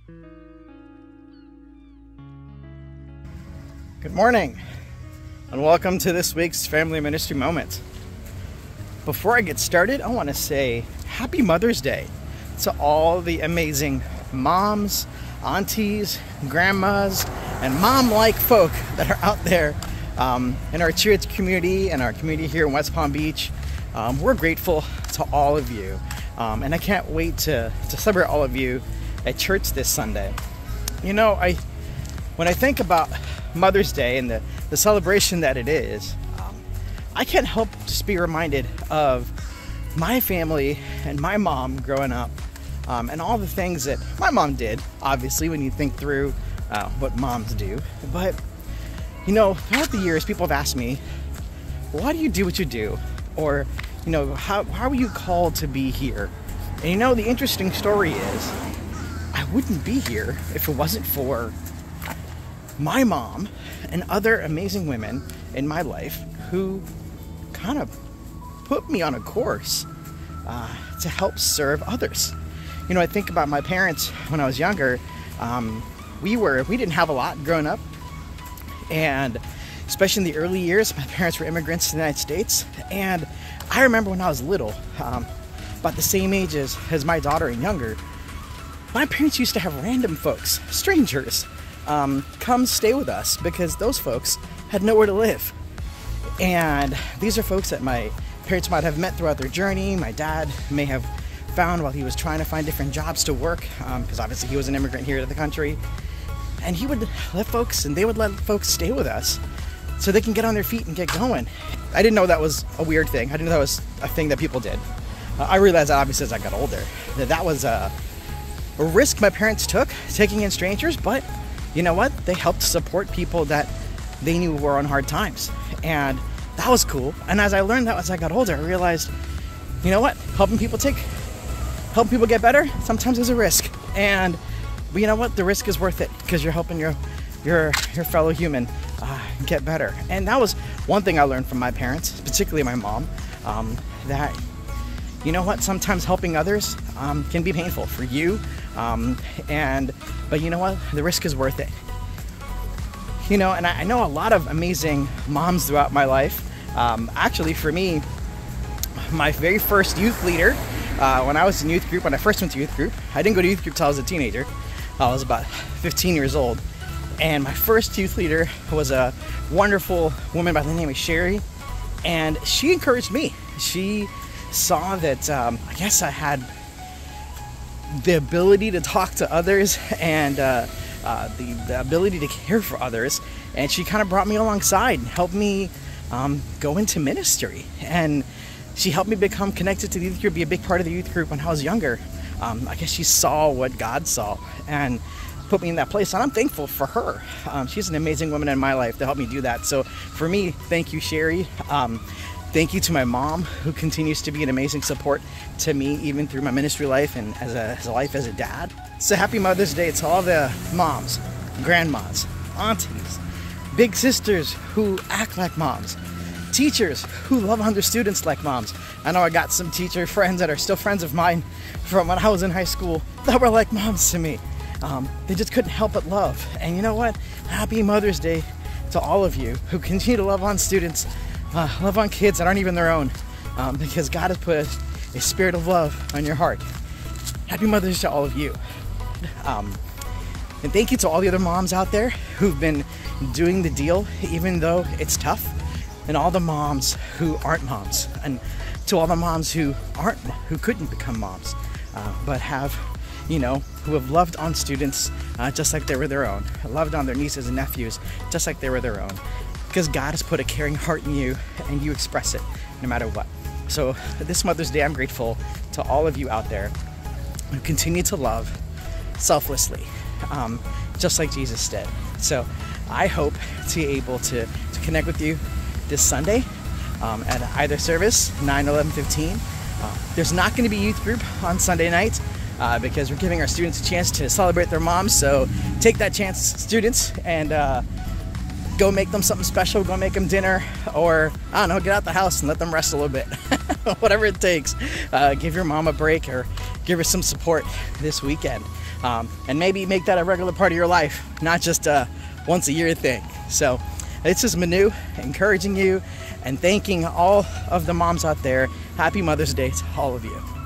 Good morning, and welcome to this week's Family Ministry Moment. Before I get started, I want to say Happy Mother's Day to all the amazing moms, aunties, grandmas, and mom-like folk that are out there in our church community and our community here in West Palm Beach. We're grateful to all of you, and I can't wait to celebrate all of you at church this Sunday. You know, when I think about Mother's Day and the celebration that it is, I can't help just be reminded of my family and my mom growing up, and all the things that my mom did, obviously, when you think through what moms do. But, you know, throughout the years, people have asked me, why do you do what you do? Or, you know, how were you called to be here? And you know, the interesting story is, I wouldn't be here if it wasn't for my mom and other amazing women in my life who kind of put me on a course to help serve others. You know, I think about my parents when I was younger. We didn't have a lot growing up, and especially in the early years, my parents were immigrants to the United States. And I remember when I was little, about the same age as my daughter and younger, my parents used to have random folks, strangers, come stay with us because those folks had nowhere to live. And these are folks that my parents might have met throughout their journey. My dad may have found while he was trying to find different jobs to work, because obviously he was an immigrant here to the country. And he would let folks, and they would let folks stay with us so they can get on their feet and get going. I didn't know that was a weird thing. I didn't know that was a thing that people did. I realized that obviously as I got older, that was a risk my parents took, taking in strangers, but you know what? They helped support people that they knew were on hard times. And that was cool. And as I learned that as I got older, I realized, you know what? Helping people get better, sometimes there's a risk. And but you know what? The risk is worth it because you're helping your fellow human get better. And that was one thing I learned from my parents, particularly my mom, that you know what? Sometimes helping others can be painful for you, but you know what? The risk is worth it. You know, and I know a lot of amazing moms throughout my life. Actually, for me, my very first youth leader, when I was in youth group, when I first went to youth group, I didn't go to youth group until I was a teenager. I was about 15 years old. And my first youth leader was a wonderful woman by the name of Sherry. And she encouraged me. She saw that I guess I had the ability to talk to others and the ability to care for others. And she kind of brought me alongside and helped me go into ministry. And she helped me become connected to the youth group, be a big part of the youth group when I was younger. I guess she saw what God saw and put me in that place, and I'm thankful for her. She's an amazing woman in my life to help me do that. So for me, thank you, Sherry. Thank you to my mom, who continues to be an amazing support to me even through my ministry life and as a life as a dad. So happy Mother's Day to all the moms, grandmas, aunties, big sisters who act like moms, teachers who love on their students like moms. I know I got some teacher friends that are still friends of mine from when I was in high school that were like moms to me. They just couldn't help but love. And you know what? Happy Mother's Day to all of you who continue to love on students, love on kids that aren't even their own, because God has put a spirit of love on your heart. Happy Mother's Day to all of you. And thank you to all the other moms out there who've been doing the deal, even though it's tough, and all the moms who aren't moms, and to all the moms who couldn't become moms, but have, you know, who have loved on students just like they were their own, loved on their nieces and nephews just like they were their own, because God has put a caring heart in you and you express it no matter what. So this Mother's Day, I'm grateful to all of you out there who continue to love selflessly, just like Jesus did. So I hope to be able to connect with you this Sunday at either service, 9, 11, 15. There's not going to be youth group on Sunday night because we're giving our students a chance to celebrate their moms. So take that chance, students, and go make them something special. Go make them dinner, or I don't know, get out the house and let them rest a little bit. Whatever it takes. Give your mom a break, or give her some support this weekend. And maybe make that a regular part of your life, not just a once a year thing. So this is Manu encouraging you and thanking all of the moms out there. Happy Mother's Day to all of you.